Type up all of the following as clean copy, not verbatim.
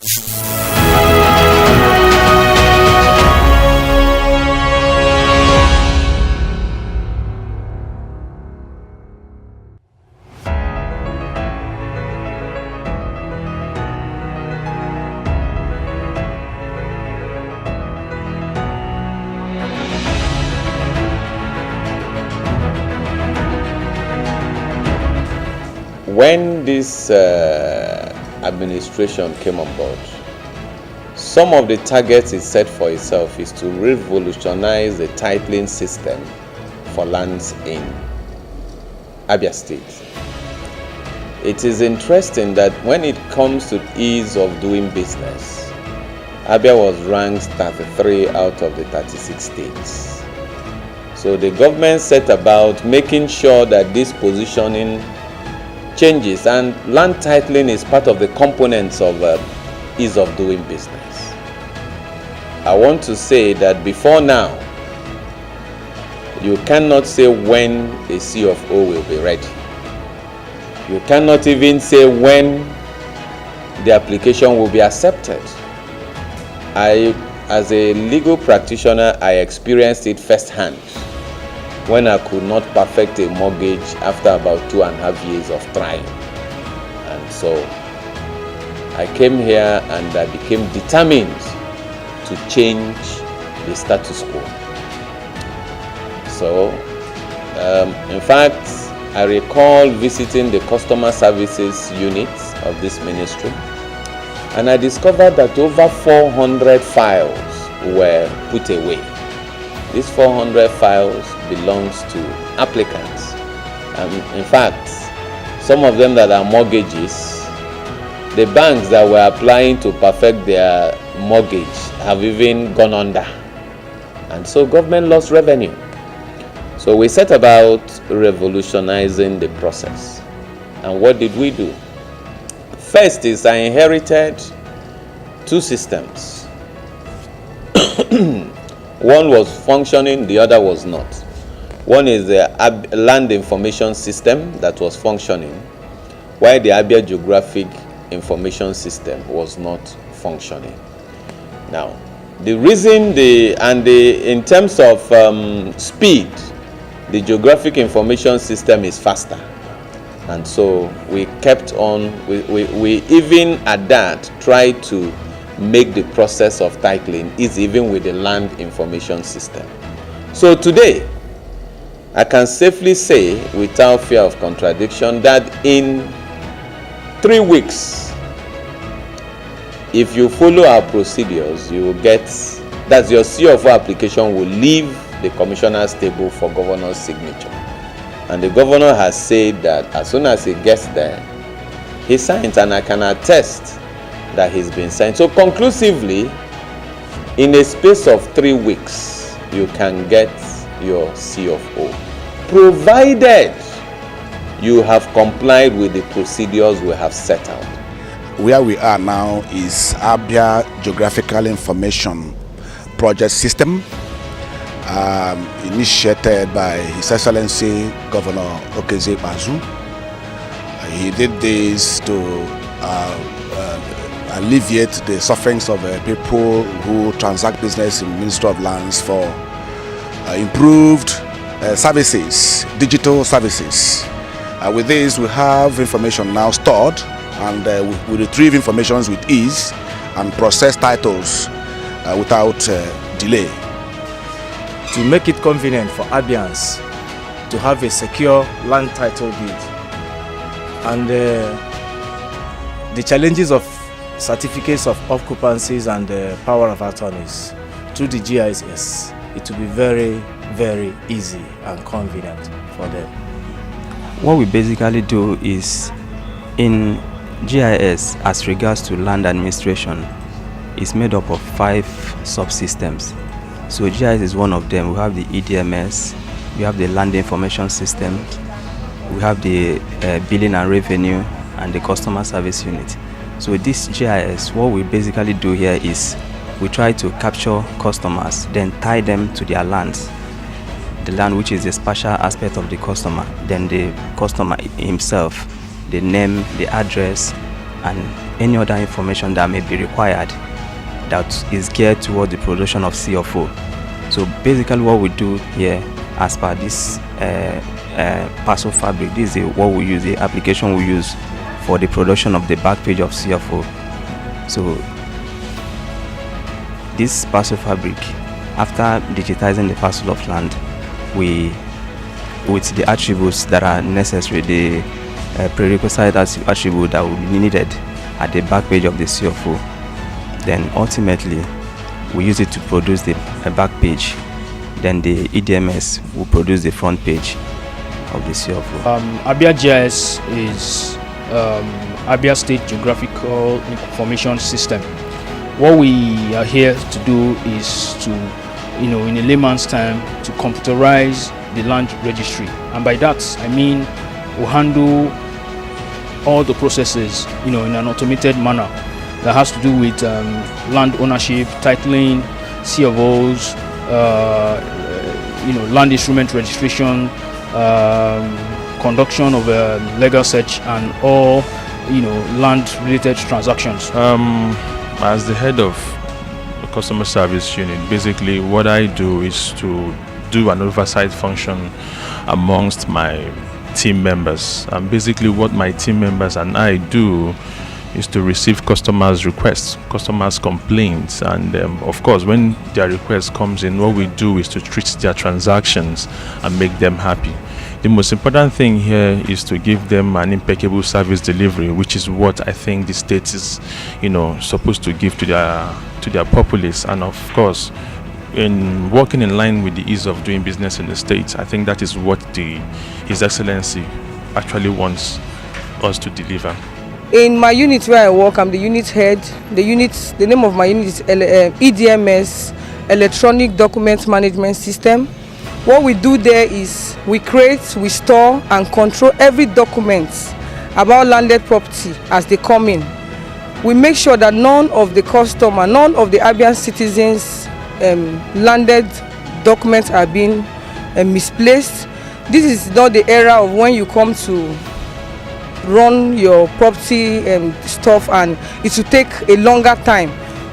When this administration came on board, some of the targets it set for itself is to revolutionize the titling system for lands in Abia State. It is interesting that when it comes to ease of doing business, Abia was ranked 33 out of the 36 states. So the government set about making sure that this positioning changes, and land titling is part of the components of ease of doing business. I want to say that before now, you cannot say when the C of O will be ready. You cannot even say when the application will be accepted. As a legal practitioner, I experienced it firsthand when I could not perfect a mortgage after about 2.5 years of trying. And so I came here and I became determined to change the status quo. So, in fact, I recall visiting the customer services unit of this ministry, and I discovered that over 400 files were put away. These 400 files belongs to applicants. In fact, some of them that are mortgages, the banks that were applying to perfect their mortgage have even gone under. And so government lost revenue. So we set about revolutionizing the process. And what did we do? First is I inherited two systems. One was functioning, the other was not. One is the land information system that was functioning, while the Abia geographic information system was not functioning. Now, the reason in terms of speed, the geographic information system is faster. And so we kept on, we even at that tried to make the process of titling easy even with the land information system. So today, I can safely say without fear of contradiction that in 3 weeks, if you follow our procedures, you will get, that's your C of O application will leave the commissioner's table for governor's signature. And the governor has said that as soon as he gets there, he signs, and I can attest that he's been signed. So conclusively, in a space of 3 weeks, you can get your C of O, provided you have complied with the procedures we have set out. Where we are now is Abia Geographical Information Project System, initiated by His Excellency Governor Okeze Bazu. He did this to alleviate the sufferings of people who transact business in Ministry of Lands for improved services, digital services. With this, we have information now stored, and we retrieve information with ease and process titles without delay. To make it convenient for Abians to have a secure land title deed, and the challenges of certificates of occupancies and power of attorneys through the GIS, it will be very, very easy and convenient for them. What we basically do is, in GIS, as regards to land administration, is made up of 5 subsystems. So GIS is one of them. We have the EDMS, we have the land information system, we have the billing and revenue, and the customer service unit. So this GIS, what we basically do here is we try to capture customers, then tie them to their lands. The land, which is the spatial aspect of the customer, then the customer himself, the name, the address, and any other information that may be required that is geared toward the production of CFO. So basically what we do here as per this parcel fabric, this is what we use, the application we use for the production of the back page of CFO. So this parcel fabric, after digitizing the parcel of land, we, with the attributes that are necessary, the prerequisite attribute that will be needed at the back page of the CFO, then ultimately we use it to produce the back page. Then the EDMS will produce the front page of the CFO. Abia GIS is Abia State Geographical Information System. What we are here to do is to, in a layman's term, to computerize the land registry. And by that, I mean we handle all the processes, in an automated manner that has to do with land ownership, titling, CFOs, land instrument registration, conduction of a legal search, and all land-related transactions. As the head of the customer service unit, basically what I do is to do an oversight function amongst my team members. And basically what my team members and I do is to receive customers' requests, customers' complaints, and of course when their request comes in, what we do is to treat their transactions and make them happy. The most important thing here is to give them an impeccable service delivery, which is what I think the state is, supposed to give to their populace. And of course, in working in line with the ease of doing business in the state, I think that is what His Excellency actually wants us to deliver. In my unit where I work, I'm the unit head. The name of my unit is EDMS, Electronic Document Management System. What we do there is we create, we store and control every document about landed property as they come in. We make sure that none of the Abian citizens' landed documents are being misplaced. This is not the era of when you come to run your property stuff and it will take a longer time,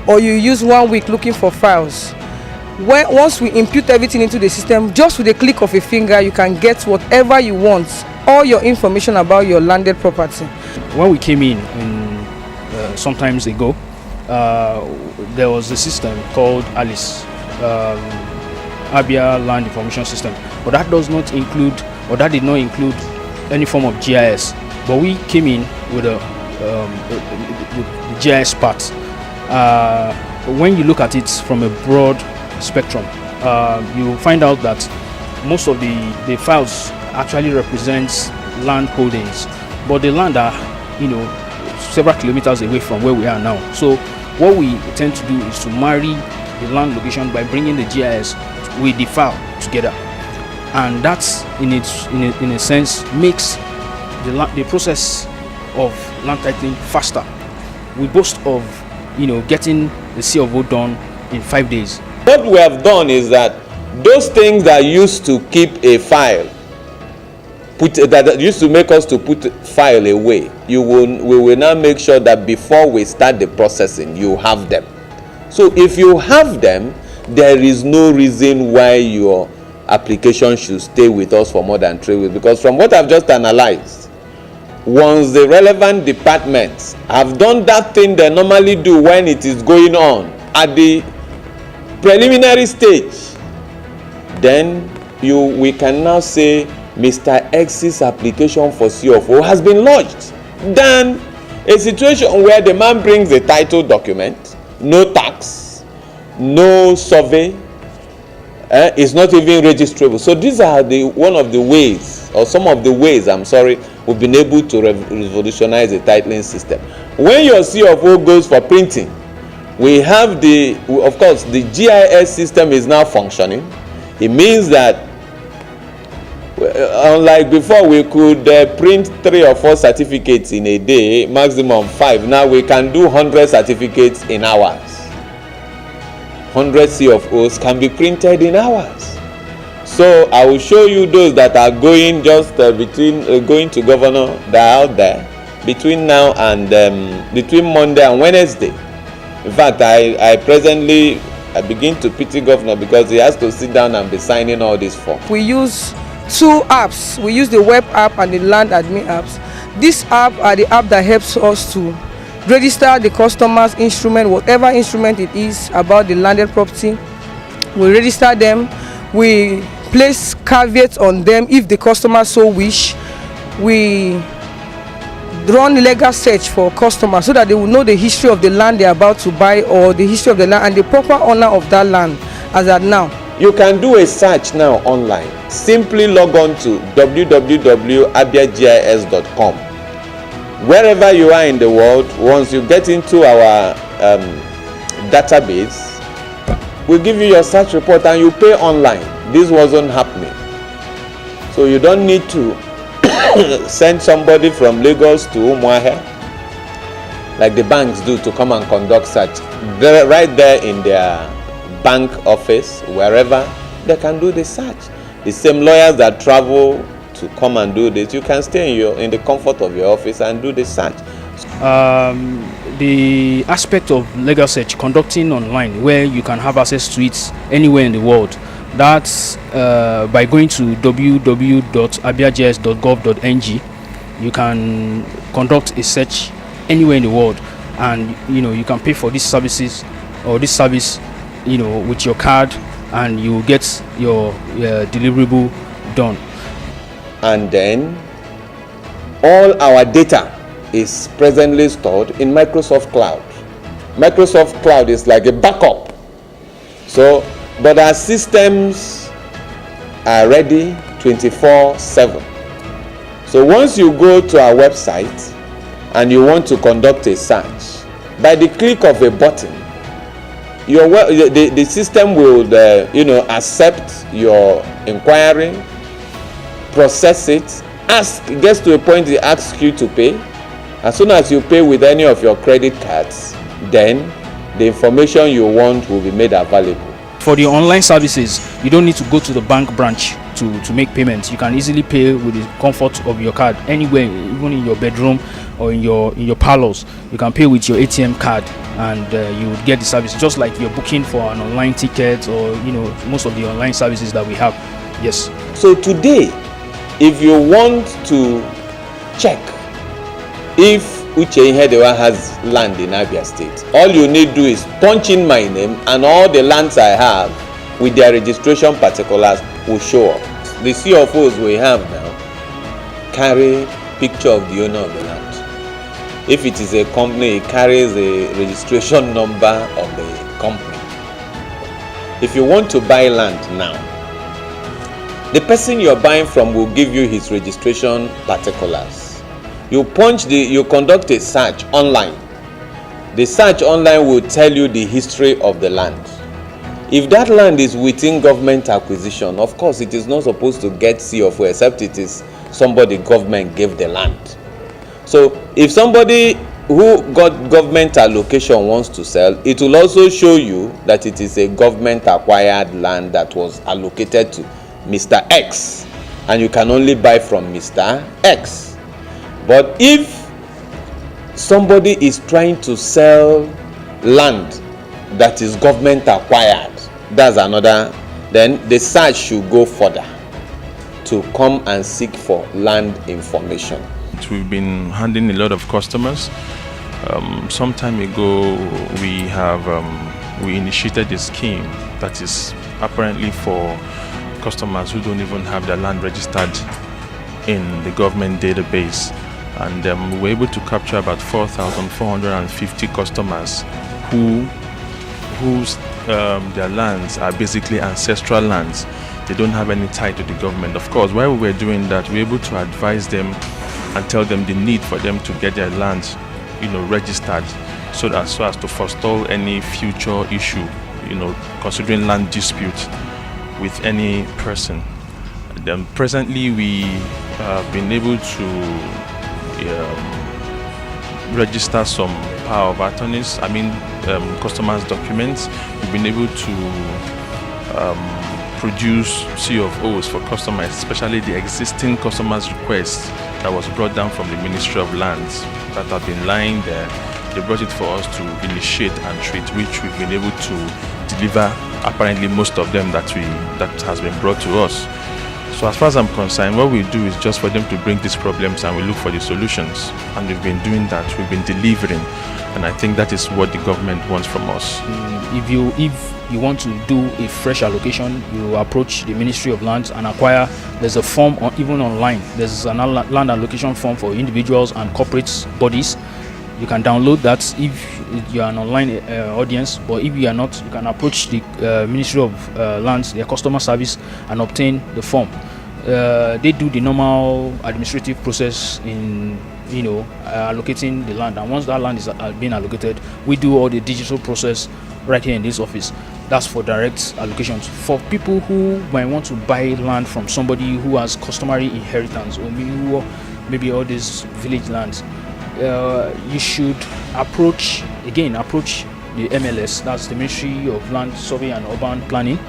or you use 1 week looking for files. Once we impute everything into the system, just with a click of a finger, you can get whatever you want, all your information about your landed property. When we came in sometimes ago, there was a system called ALICE, Abia Land Information System, but that does not include, or that did not include any form of GIS. But we came in with the GIS part. When you look at it from a broad spectrum, you find out that most of the files actually represents land holdings, but the land are several kilometers away from where we are now. So what we tend to do is to marry the land location by bringing the GIS with the file together, and that's in a sense makes the process of land titling faster. We boast of getting the CFO done in 5 days. What we have done is that those things that used to keep a file, that used to make us to put file away, we will now make sure that before we start the processing, you have them. So if you have them, there is no reason why your application should stay with us for more than 3 weeks. Because from what I've just analyzed, once the relevant departments have done that thing they normally do when it is going on at the preliminary stage, then we can now say Mr. X's application for CFO has been lodged. Than a situation where the man brings a title document, no tax, no survey, is not even registrable. So these are one of the ways, or some of the ways, we've been able to revolutionize the titling system. When your CFO goes for printing, we have of course, the GIS system is now functioning. It means that unlike before, we could print 3 or 4 certificates in a day, maximum 5. Now we can do 100 certificates in hours. 100 CFOs can be printed in hours. So I will show you those that are going just going to governor that are out there. between now and between Monday and Wednesday. In fact, I presently begin to pity governor because he has to sit down and be signing all these forms. We use two apps. We use the web app and the land admin apps. These apps are the app that helps us to register the customer's instrument, whatever instrument it is about the landed property. We register them. We place caveats on them if the customer so wish. We run legal search for customers so that they will know the history of the land they are about to buy or the history of the land and the proper owner of that land as at now. You can do a search now online. Simply log on to www.abiagis.com. Wherever you are in the world, once you get into our database, we'll give you your search report and you pay online. This wasn't happening. So you don't need to send somebody from Lagos to Umuahia like the banks do to come and conduct search. They're right there in their bank office, wherever they can do the search. The same lawyers that travel to come and do this, you can stay in the comfort of your office and do the search. The aspect of legal search conducting online where you can have access to it anywhere in the world, that's by going to www.abiagis.gov.ng. you can conduct a search anywhere in the world, and you can pay for these services or this service with your card, and you will get your deliverable done. And then all our data is presently stored in Microsoft Cloud. Microsoft Cloud is like a backup. So, but our systems are ready 24/7. So once you go to our website and you want to conduct a search, by the click of a button, the system will accept your inquiry, process it, it gets to a point it asks you to pay. As soon as you pay with any of your credit cards, then the information you want will be made available. For the online services, you don't need to go to the bank branch to make payments. You can easily pay with the comfort of your card anywhere, even in your bedroom or in your parlors. You can pay with your ATM card and you would get the service, just like you're booking for an online ticket or most of the online services that we have. Yes. So today, if you want to check if Uche Ihedewa has land in Abia State, all you need to do is punch in my name and all the lands I have with their registration particulars will show up. The CFOs we have now carry picture of the owner of the land. If it is a company, it carries a registration number of the company. If you want to buy land now, the person you're buying from will give you his registration particulars. You conduct a search online. The search online will tell you the history of the land. If that land is within government acquisition, of course it is not supposed to get CFO except it is somebody government gave the land. So if somebody who got government allocation wants to sell, it will also show you that it is a government acquired land that was allocated to Mr. X, and you can only buy from Mr. X. But if somebody is trying to sell land that is government acquired, that's another, then the search should go further to come and seek for land information. We've been handling a lot of customers. Some time ago, we initiated a scheme that is apparently for customers who don't even have their land registered in the government database, and we were able to capture about 4,450 customers whose their lands are basically ancestral lands. They don't have any tie to the government. Of course, while we were doing that, we were able to advise them and tell them the need for them to get their lands registered so as to forestall any future issue, considering land dispute with any person. Then presently we have been able to register some power of attorneys, customers' documents. We've been able to produce C of O's for customers, especially the existing customers' requests that was brought down from the Ministry of Lands that have been lying there. They brought it for us to initiate and treat, which we've been able to deliver apparently most of them that has been brought to us. So as far as I'm concerned, what we do is just for them to bring these problems and we look for the solutions. And we've been doing that, we've been delivering. And I think that is what the government wants from us. If you want to do a fresh allocation, you approach the Ministry of Lands and acquire. There's a form even online. There's a land allocation form for individuals and corporate bodies. You can download that if you are an online audience, but if you are not, you can approach the Ministry of Lands, their customer service, and obtain the form. They do the normal administrative process in allocating the land, and once that land is being allocated, we do all the digital process right here in this office. That's for direct allocations. For people who might want to buy land from somebody who has customary inheritance, or maybe all these village lands, you should approach the MLS, that's the Ministry of Land Survey and Urban Planning,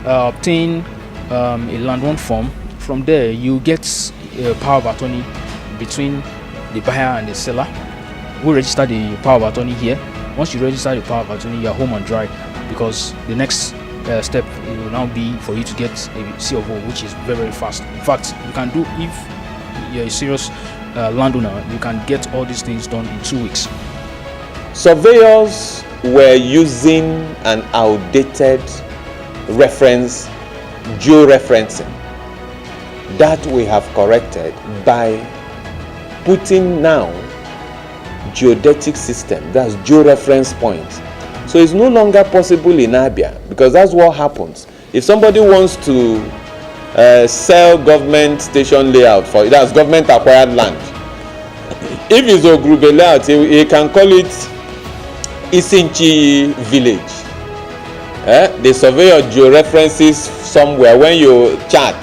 obtain a land one form. From there you get a power of attorney between the buyer and the seller. We register the power of attorney here. Once you register the power of attorney, you are home and dry, because the next step will now be for you to get a C of O, which is very, very fast. In fact, you can do, if you're a serious landowner, you can get all these things done in 2 weeks. Surveyors were using an outdated reference, georeferencing. That we have corrected by putting now geodetic system, that's georeference points. So it's no longer possible in Abia, because that's what happens. If somebody wants to sell government station layout for, that's government acquired land, if it's a group layout, he can call it Isinchi village. The surveyor georeferences somewhere. When you chart,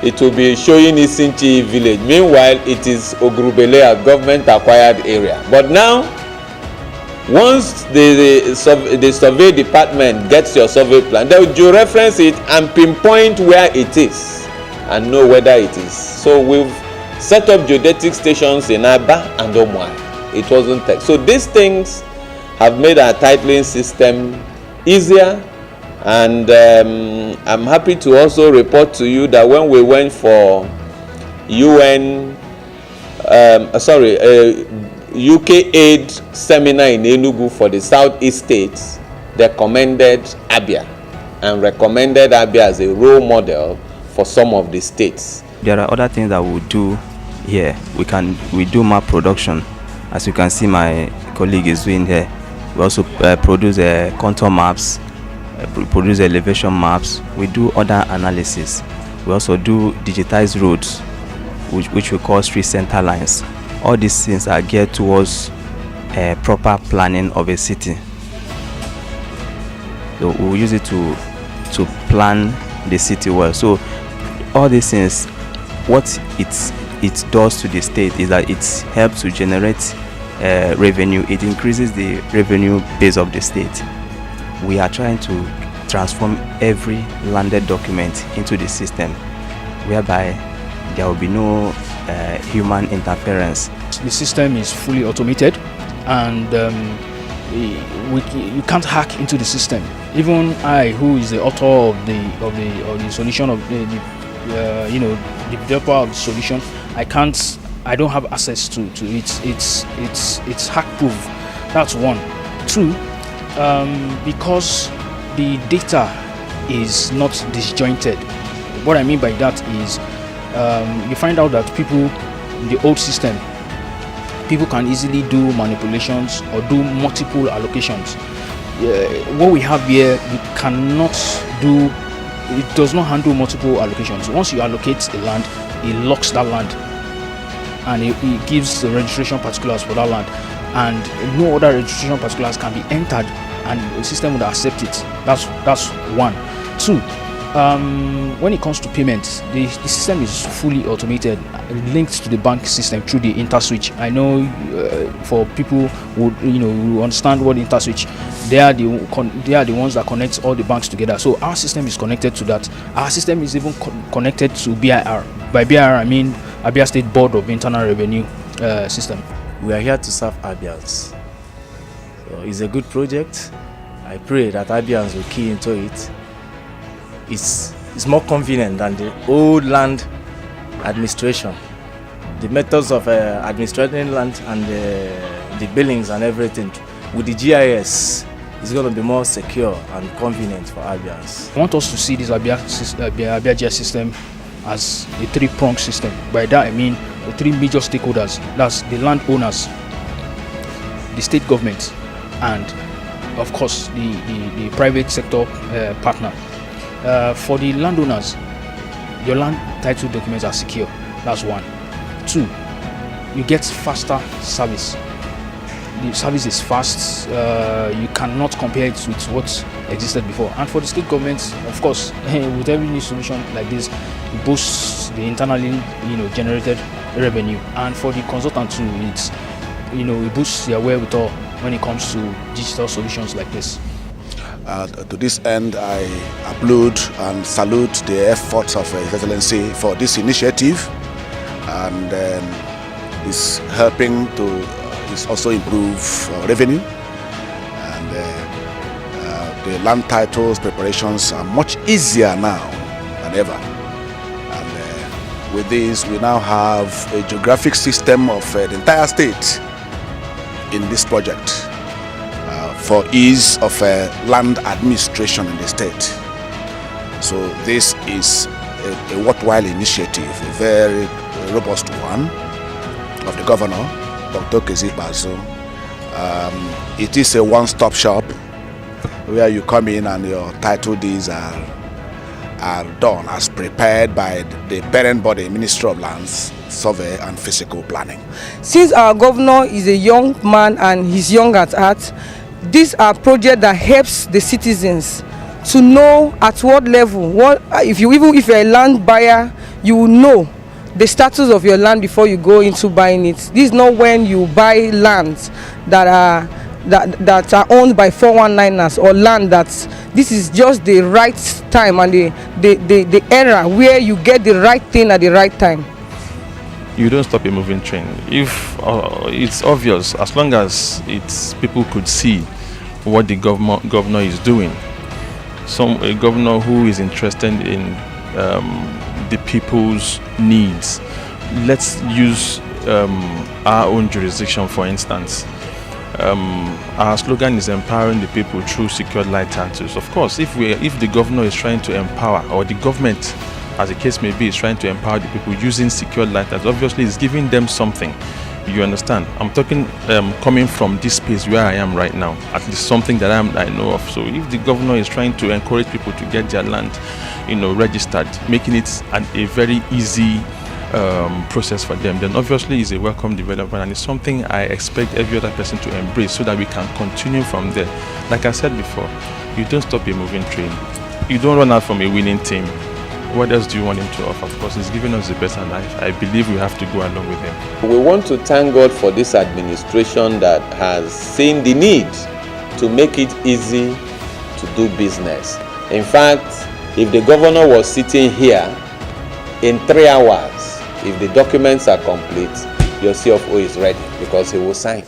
it will be showing Isinchi village. Meanwhile, it is Ogrube layout, government acquired area. But now, once the survey department gets your survey plan, they will georeference it and pinpoint where it is and know whether it is. So we've set up geodetic stations in Abia and Omwai. It wasn't tech. So these things have made our titling system easier. And I'm happy to also report to you that when we went for UK aid seminar in Enugu for the Southeast states, they commended Abia and recommended Abia as a role model for some of the states. There are other things that we do here. We do map production. As you can see, my colleague is doing here. We also produce contour maps, produce elevation maps. We do other analysis. We also do digitized roads, which we call street center lines. All these things are geared towards proper planning of a city. So we will use it to plan the city well. So all these things, what it does to the state is that it helps to generate revenue. It increases the revenue base of the state. We are trying to transform every landed document into the system, whereby there will be no human interference. The system is fully automated, and you can't hack into the system. Even I, who is the author of the solution of the developer of the solution, I don't have access to it. It's hack proof. That's one. Two, because the data is not disjointed. What I mean by that is you find out that people in the old system, people can easily do manipulations or do multiple allocations. What we have here, you cannot do. It does not handle multiple allocations. Once you allocate a land, it locks that land, and it gives the registration particulars for that land, and no other registration particulars can be entered, and the system would accept it. That's one. Two, when it comes to payments, the system is fully automated, linked to the bank system through the interswitch. I know for people who understand what interswitch, they are the ones that connect all the banks together. So our system is connected to that. Our system is even connected to BIR. By BIR, I mean Abia State Board of Internal Revenue System. We are here to serve Abians. So it's a good project. I pray that Abians will key into it. It's more convenient than the old land administration. The methods of administrating land and the billings and everything with the GIS is going to be more secure and convenient for Abians. I want us to see this Abia GIS system as a three-pronged system. By that I mean the three major stakeholders, that's the landowners, the state government, and of course the private sector partner. For the landowners, your land title documents are secure. That's one. Two, you get faster service. The service is fast. You cannot compare it with what existed before. And for the state government, of course, with every new solution like this, it boosts the internally generated revenue. And for the consultant too, it boosts their wherewithal when it comes to digital solutions like this. To this end, I applaud and salute the efforts of His Excellency for this initiative, and is helping to also improve revenue, and the land titles preparations are much easier now than ever. And with this, we now have a geographic system of the entire state in this project, for ease of land administration in the state. So this is a worthwhile initiative, a very robust one of the governor, Dr. Kezibazo. It is a one-stop shop where you come in and your title deeds are done as prepared by the parent body, Ministry of Lands, Survey and Physical Planning. Since our governor is a young man and he's young at heart, these are projects that helps the citizens to know at what level, even if you're a land buyer, you will know the status of your land before you go into buying it. This is not when you buy lands that are owned by 419ers or land this is just the right time and the era where you get the right thing at the right time. You don't stop a moving train. If it's obvious, as long as people could see what the governor is doing. A governor who is interested in the people's needs. Let's use our own jurisdiction, for instance. Our slogan is empowering the people through secured light titles. Of course, if the governor is trying to empower, or the government, as the case may be, is trying to empower the people using secured light titles, obviously it's giving them something. You understand? I'm talking coming from this space where I am right now. At least something that I know of. So if the governor is trying to encourage people to get their land, registered, making it a very easy process for them, then obviously it's a welcome development, and it's something I expect every other person to embrace so that we can continue from there. Like I said before, you don't stop a moving train. You don't run out from a winning team. What else do you want him to offer? Of course, he's giving us the better life. I believe we have to go along with him. We want to thank God for this administration that has seen the need to make it easy to do business. In fact, if the governor was sitting here in 3 hours, if the documents are complete, your CFO is ready because he will sign.